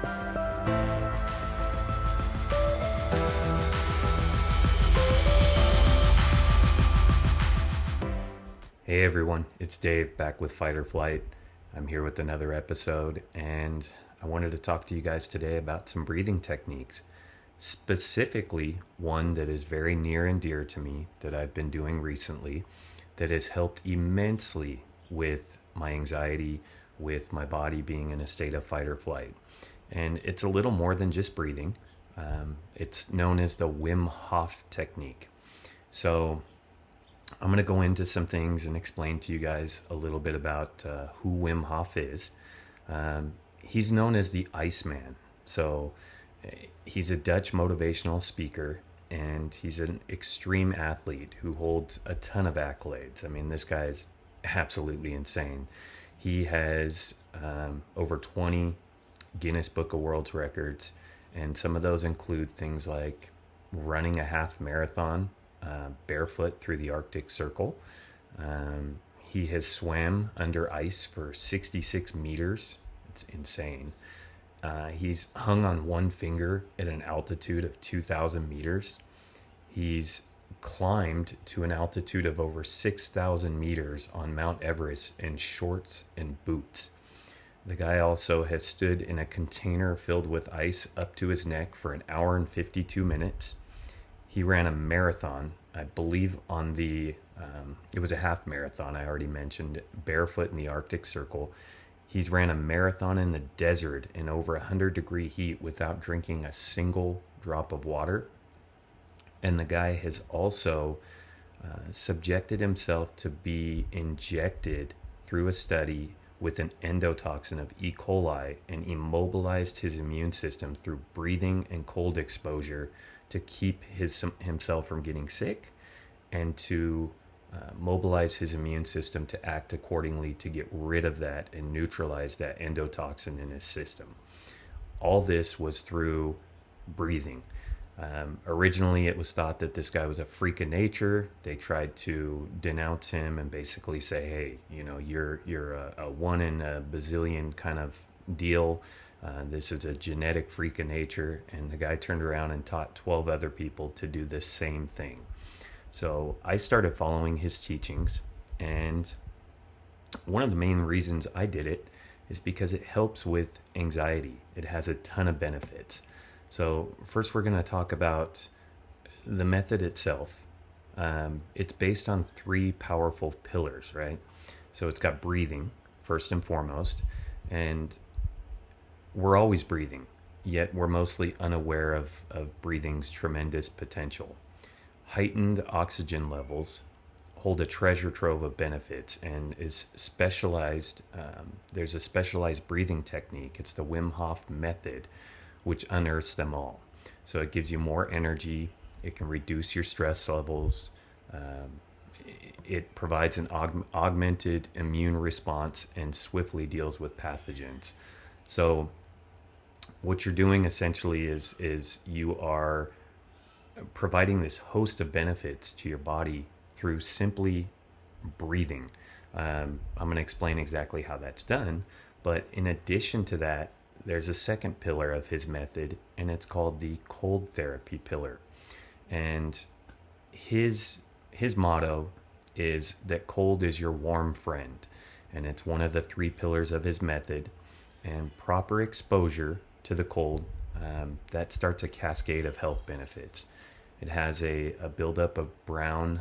Hey everyone, it's Dave back with Fight or Flight. I'm here with another episode, and I wanted to talk to you guys today about some breathing techniques, specifically one that is very near and dear to me that I've been doing recently that has helped immensely with my anxiety, with my body being in a state of fight or flight. And it's a little more than just breathing. It's known as the Whim Hof technique. So I'm going to go into some things and explain to you guys a little bit about who Whim Hof is. He's known as the Iceman. So he's a Dutch motivational speaker, and he's an extreme athlete who holds a ton of accolades. I mean, this guy's absolutely insane. He has over 20 Guinness Book of World Records, and some of those include things like running a half marathon barefoot through the Arctic Circle. He has swam under ice for 66 meters. It's insane. He's hung on one finger at an altitude of 2,000 meters. He's climbed to an altitude of over 6,000 meters on Mount Everest in shorts and boots. The guy also has stood in a container filled with ice up to his neck for an hour and 52 minutes. He ran a marathon, I believe it was a half marathon, I already mentioned, barefoot in the Arctic Circle. He's ran a marathon in the desert in over 100-degree heat without drinking a single drop of water. And the guy has also subjected himself to be injected through a study with an endotoxin of E. coli and immobilized his immune system through breathing and cold exposure to keep himself from getting sick, and to mobilize his immune system to act accordingly to get rid of that and neutralize that endotoxin in his system. All this was through breathing. Originally, it was thought that this guy was a freak of nature. They tried to denounce him and basically say, hey, you're a one in a bazillion kind of deal. This is a genetic freak of nature. And the guy turned around and taught 12 other people to do the same thing. So I started following his teachings, and one of the main reasons I did it is because it helps with anxiety. It has a ton of benefits. So first we're going to talk about the method itself. It's based on 3 powerful pillars, right? So it's got breathing, first and foremost, and we're always breathing, yet we're mostly unaware of breathing's tremendous potential. Heightened oxygen levels hold a treasure trove of benefits and is specialized. There's a specialized breathing technique. It's the Whim Hof method, which unearths them all. So it gives you more energy. It can reduce your stress levels. It provides an augmented immune response and swiftly deals with pathogens. So what you're doing essentially is you are providing this host of benefits to your body through simply breathing. I'm going to explain exactly how that's done, but in addition to that, there's a second pillar of his method, and it's called the cold therapy pillar. And his motto is that cold is your warm friend, and it's one of the 3 pillars of his method. And proper exposure to the cold, that starts a cascade of health benefits. It has a buildup of brown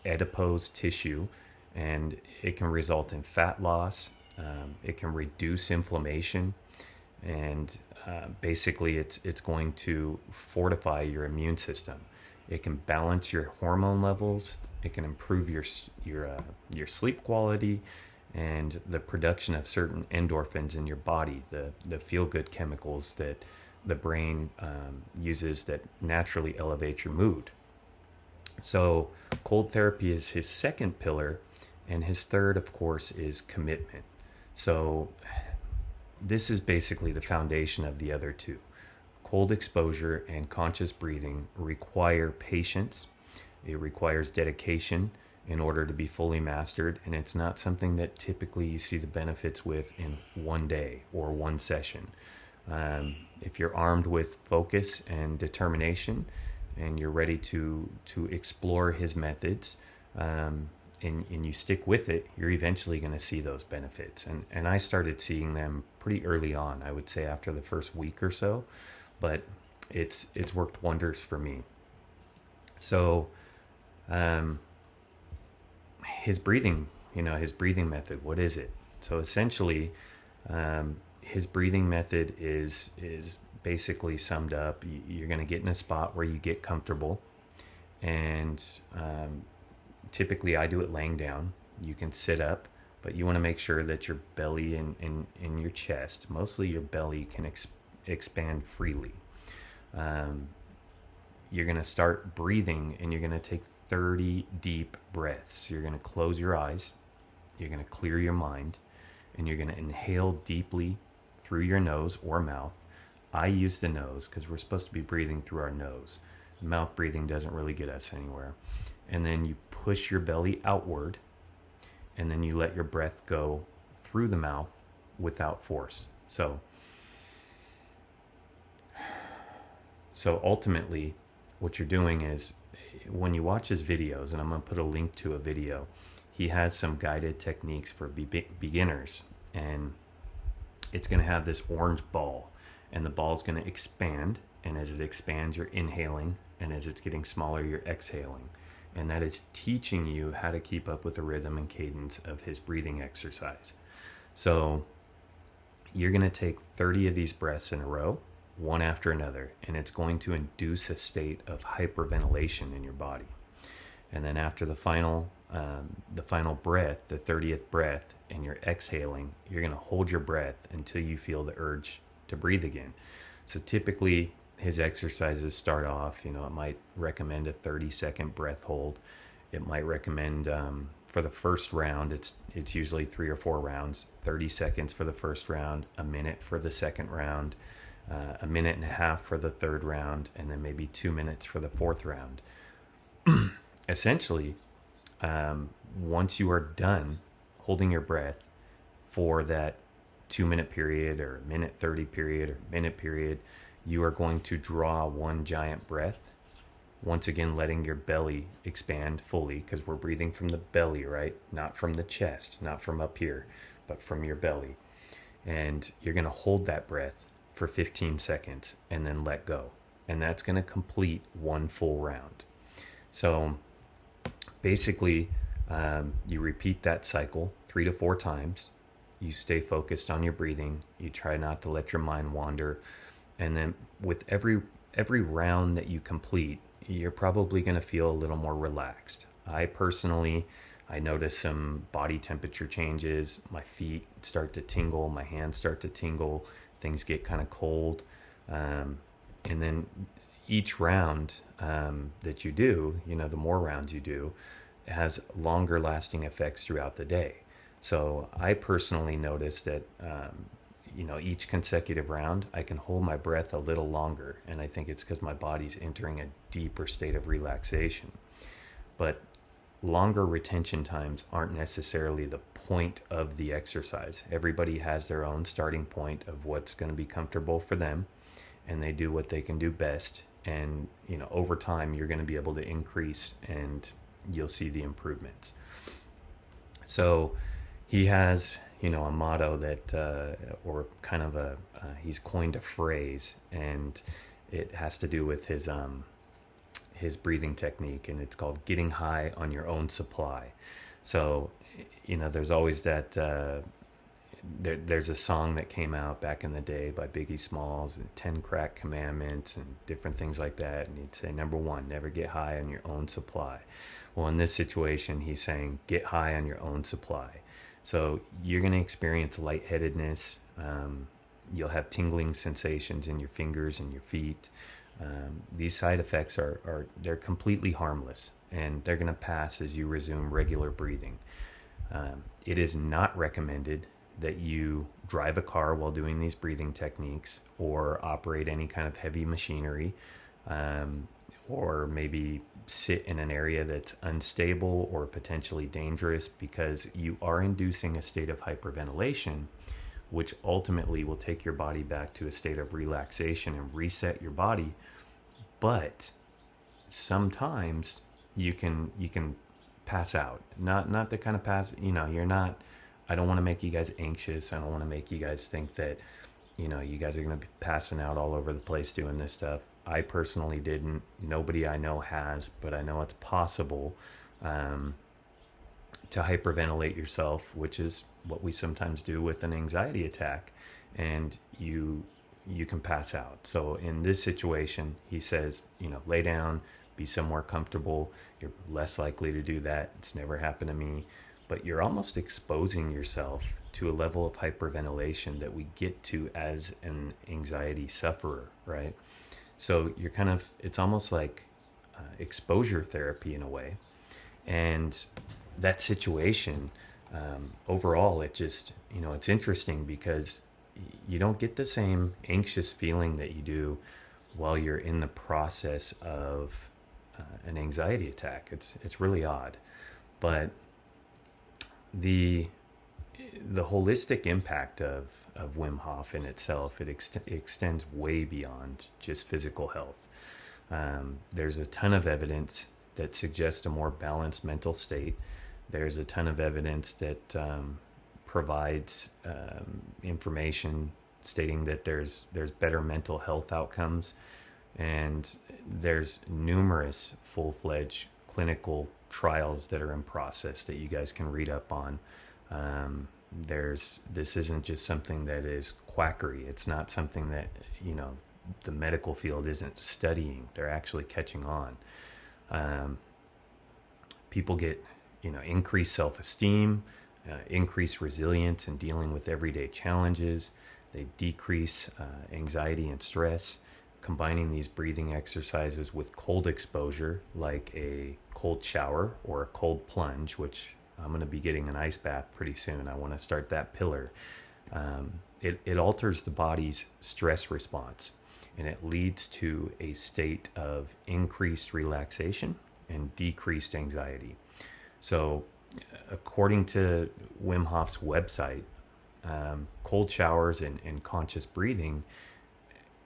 adipose tissue, and it can result in fat loss. It can reduce inflammation, and basically it's going to fortify your immune system. It can balance your hormone levels. It can improve your sleep quality and the production of certain endorphins in your body, the feel-good chemicals that the brain uses that naturally elevate your mood. So cold therapy is his second pillar, and his third, of course, is commitment. So this is basically the foundation of the other 2. Cold exposure and conscious breathing require patience. It requires dedication in order to be fully mastered, and it's not something that typically you see the benefits with in one day or one session. If you're armed with focus and determination, and you're ready to explore his methods, and you stick with it, you're eventually going to see those benefits. And I started seeing them pretty early on. I would say after the first week or so, but it's worked wonders for me. So, his breathing, his breathing method. What is it? So essentially, his breathing method is basically summed up. You're going to get in a spot where you get comfortable, and typically I do it laying down. You can sit up, but you want to make sure that your belly and your chest, mostly your belly, can expand freely. You're going to start breathing, and you're going to take 30 deep breaths. You're going to close your eyes, you're going to clear your mind, and you're going to inhale deeply through your nose or mouth. I use the nose because we're supposed to be breathing through our nose. Mouth breathing doesn't really get us anywhere. And then you push your belly outward, and then you let your breath go through the mouth without force. So ultimately, what you're doing is, when you watch his videos, and I'm going to put a link to a video, he has some guided techniques for beginners, and it's going to have this orange ball, and the ball is going to expand, and as it expands, you're inhaling, and as it's getting smaller, you're exhaling. And that is teaching you how to keep up with the rhythm and cadence of his breathing exercise. So you're going to take 30 of these breaths in a row, one after another, and it's going to induce a state of hyperventilation in your body. And then after the final breath, the 30th breath, and you're exhaling, you're going to hold your breath until you feel the urge to breathe again. So typically his exercises start off, it might recommend a 30-second breath hold. It might recommend, for the first round, it's usually 3 or 4 rounds, 30 seconds for the first round, a minute for the second round, a minute and a half for the third round, and then maybe 2 minutes for the fourth round. Essentially, once you are done holding your breath for that 2-minute period, or a minute 30 period, or minute period, you are going to draw one giant breath, once again letting your belly expand fully, because we're breathing from the belly, right? Not from the chest, not from up here, but from your belly. And you're going to hold that breath for 15 seconds and then let go. And that's going to complete one full round. So basically, you repeat that cycle 3 to 4 times. You stay focused on your breathing. You try not to let your mind wander. And then with every round that you complete, you're probably going to feel a little more relaxed. I notice some body temperature changes. My feet start to tingle. My hands start to tingle. Things get kind of cold. And then each round that you do, the more rounds you do, has longer lasting effects throughout the day. So I personally notice that, each consecutive round, I can hold my breath a little longer. And I think it's because my body's entering a deeper state of relaxation. But longer retention times aren't necessarily the point of the exercise. Everybody has their own starting point of what's going to be comfortable for them, and they do what they can do best. And, over time, you're going to be able to increase, and you'll see the improvements. So he has, a motto that, or kind of he's coined a phrase, and it has to do with his breathing technique, and it's called getting high on your own supply. So, there's always that, there's a song that came out back in the day by Biggie Smalls, and 10 Crack Commandments and different things like that. And he'd say, number 1, never get high on your own supply. Well, in this situation, he's saying, get high on your own supply. So you're going to experience lightheadedness. You'll have tingling sensations in your fingers and your feet. These side effects they're completely harmless, and they're going to pass as you resume regular breathing. It is not recommended that you drive a car while doing these breathing techniques, or operate any kind of heavy machinery, or maybe sit in an area that's unstable or potentially dangerous, because you are inducing a state of hyperventilation, which ultimately will take your body back to a state of relaxation and reset your body. But sometimes you can pass out. Not the kind of pass, you're not, I don't want to make you guys anxious. I don't want to make you guys think that, you guys are going to be passing out all over the place doing this stuff. I personally didn't. Nobody I know has, but I know it's possible to hyperventilate yourself, which is what we sometimes do with an anxiety attack, and you can pass out. So in this situation, he says, lay down, be somewhere comfortable. You're less likely to do that. It's never happened to me, but you're almost exposing yourself to a level of hyperventilation that we get to as an anxiety sufferer, right? So you're it's almost like exposure therapy in a way. And that situation, overall, it just, it's interesting because you don't get the same anxious feeling that you do while you're in the process of an anxiety attack. It's really odd, but the holistic impact of Wim Hof in itself, it extends way beyond just physical health. There's a ton of evidence that suggests a more balanced mental state. There's a ton of evidence that provides information stating that there's better mental health outcomes, and there's numerous full-fledged clinical trials that are in process that you guys can read up on. This isn't just something that is quackery. It's not something that the medical field isn't studying. They're actually catching on. People get increased self-esteem, increased resilience in dealing with everyday challenges. They decrease anxiety and stress. Combining these breathing exercises with cold exposure, like a cold shower or a cold plunge, which I'm going to be getting an ice bath pretty soon. I want to start that pillar. It alters the body's stress response, and it leads to a state of increased relaxation and decreased anxiety. So according to Wim Hof's website, cold showers and conscious breathing,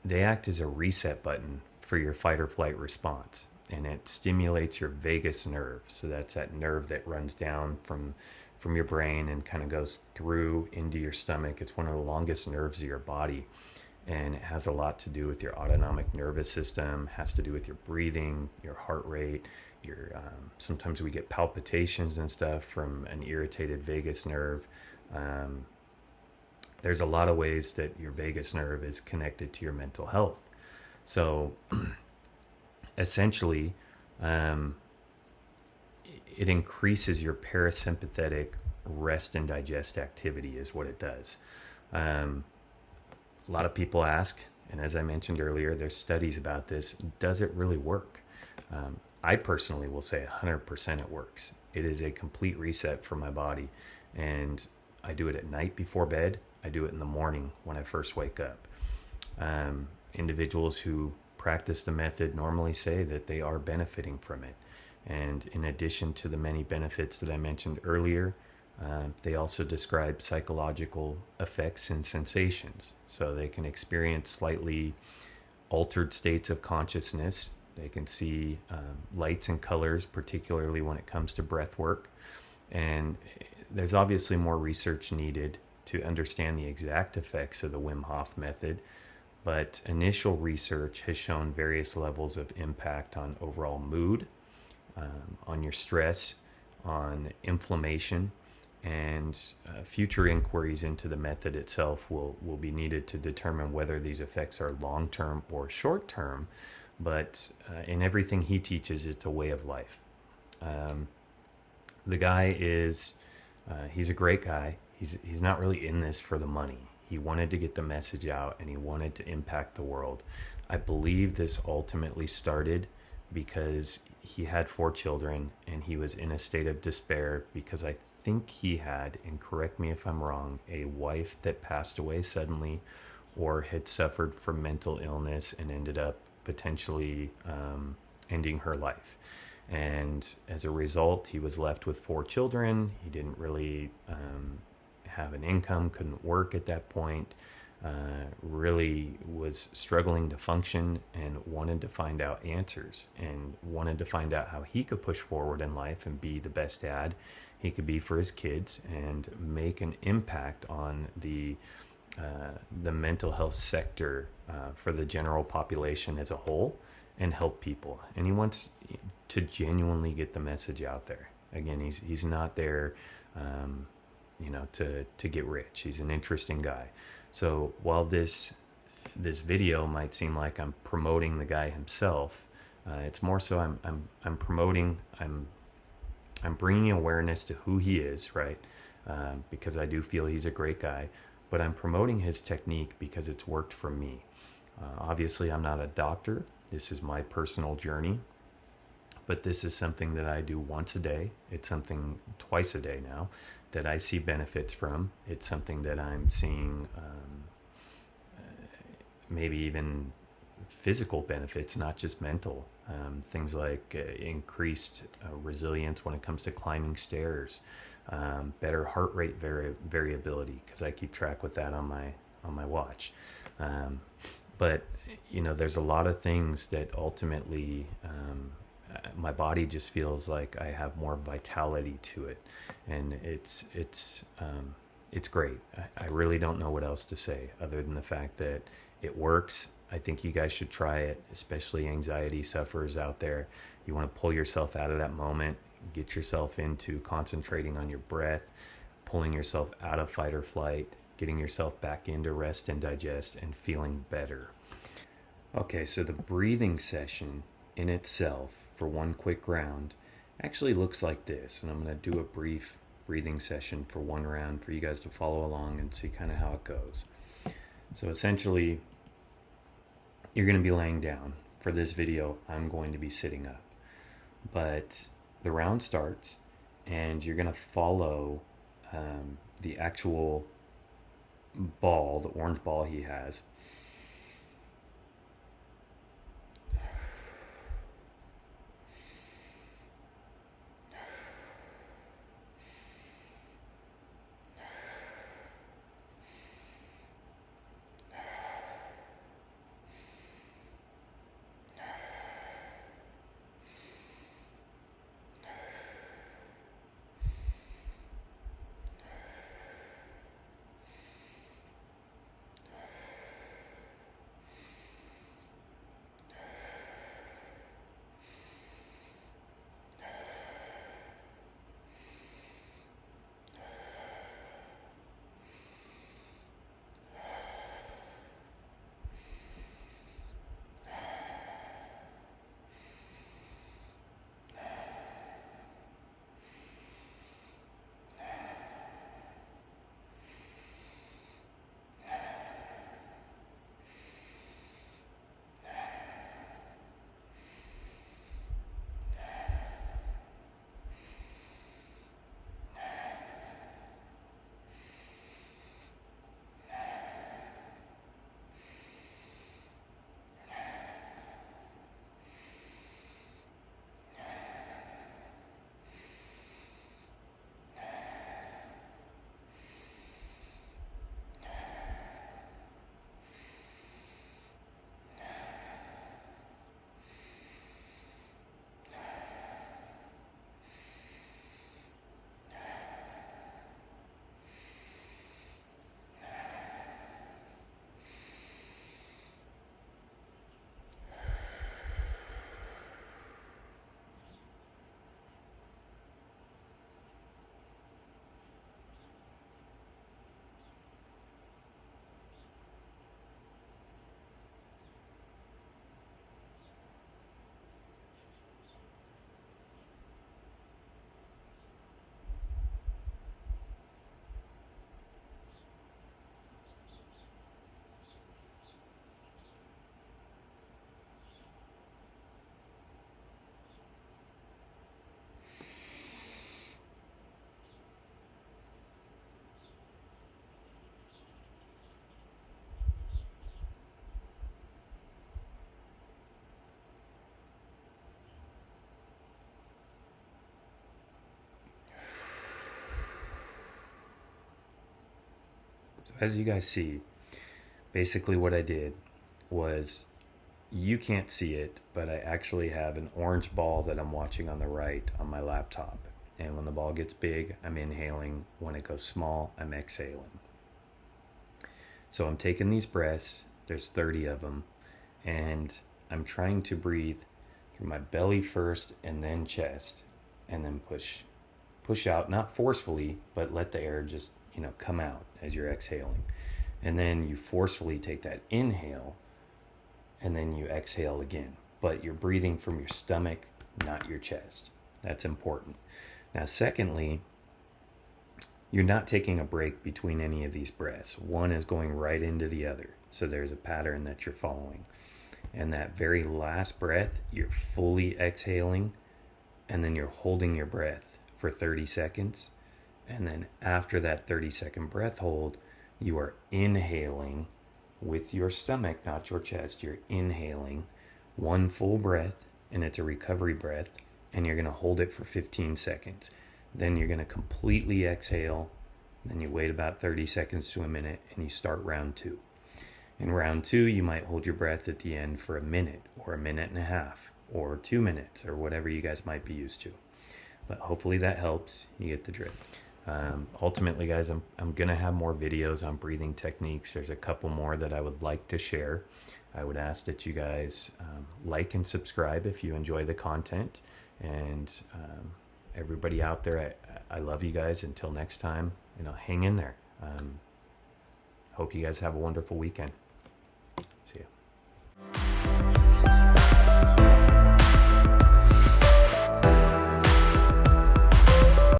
they act as a reset button for your fight or flight response, and it stimulates your vagus nerve. So that's that nerve that runs down from your brain and kind of goes through into your stomach. It's one of the longest nerves of your body, and it has a lot to do with your autonomic nervous system, has to do with your breathing, your heart rate, your sometimes we get palpitations and stuff from an irritated vagus nerve. There's a lot of ways that your vagus nerve is connected to your mental health. So essentially, it increases your parasympathetic rest and digest activity is what it does. A lot of people ask, and as I mentioned earlier, there's studies about this. Does it really work? I personally will say 100% it works. It is a complete reset for my body, and I do it at night before bed. I do it in the morning when I first wake up. Individuals who practice the method normally say that they are benefiting from it. And in addition to the many benefits that I mentioned earlier, they also describe psychological effects and sensations. So they can experience slightly altered states of consciousness. They can see lights and colors, particularly when it comes to breath work. And there's obviously more research needed to understand the exact effects of the Wim Hof method, but initial research has shown various levels of impact on overall mood, on your stress, on inflammation, and future inquiries into the method itself will be needed to determine whether these effects are long-term or short-term, but in everything he teaches, it's a way of life. The guy is, he's a great guy. He's not really in this for the money. He wanted to get the message out, and he wanted to impact the world. I believe this ultimately started because he had 4 children, and he was in a state of despair because I think he had, and correct me if I'm wrong, a wife that passed away suddenly or had suffered from mental illness and ended up potentially ending her life. And as a result, he was left with 4 children. He didn't really have an income, couldn't work at that point, really was struggling to function and wanted to find out answers and wanted to find out how he could push forward in life and be the best dad he could be for his kids and make an impact on the mental health sector for the general population as a whole and help people. And he wants to genuinely get the message out there. Again, he's not there, to get rich. He's an interesting guy. So while this video might seem like I'm promoting the guy himself, it's more so I'm promoting, I'm bringing awareness to who he is, right? Because I do feel he's a great guy, but I'm promoting his technique because it's worked for me. Obviously, I'm not a doctor. This is my personal journey, but this is something that I do once a day. It's something twice a day now that I see benefits from. It's something that I'm seeing maybe even physical benefits, not just mental. Things like increased resilience when it comes to climbing stairs, better heart rate variability, because I keep track with that on my watch. But there's a lot of things that ultimately my body just feels like I have more vitality to it, and it's great. I really don't know what else to say other than the fact that it works. I think you guys should try it, especially anxiety sufferers out there. You want to pull yourself out of that moment, get yourself into concentrating on your breath, pulling yourself out of fight or flight, getting yourself back into rest and digest, and feeling better. Okay, so the breathing session in itself for one quick round actually looks like this, and I'm going to do a brief breathing session for one round for you guys to follow along and see kind of how it goes. So essentially, you're going to be laying down. For this video, I'm going to be sitting up. But the round starts, and you're going to follow the actual ball, the orange ball he has. So as you guys see, basically what I did was, you can't see it, but I actually have an orange ball that I'm watching on the right on my laptop. And when the ball gets big, I'm inhaling. When it goes small, I'm exhaling. So I'm taking these breaths, there's 30 of them, and I'm trying to breathe through my belly first and then chest, and then push out, not forcefully, but let the air just, come out as you're exhaling. And then you forcefully take that inhale, and then you exhale again. But you're breathing from your stomach, not your chest. That's important. Now, secondly, you're not taking a break between any of these breaths. One is going right into the other. So there's a pattern that you're following. And that very last breath, you're fully exhaling, and then you're holding your breath for 30 seconds. And then after that 30-second breath hold, you are inhaling with your stomach, not your chest. You're inhaling one full breath, and it's a recovery breath, and you're going to hold it for 15 seconds. Then you're going to completely exhale. Then you wait about 30 seconds to a minute, and you start round 2. In round 2, you might hold your breath at the end for a minute or a minute and a half or 2 minutes or whatever you guys might be used to. But hopefully that helps. You get the drift. Ultimately, guys, I'm going to have more videos on breathing techniques. There's a couple more that I would like to share. I would ask that you guys like and subscribe if you enjoy the content. And everybody out there, I love you guys. Until next time, hang in there. Hope you guys have a wonderful weekend. See ya.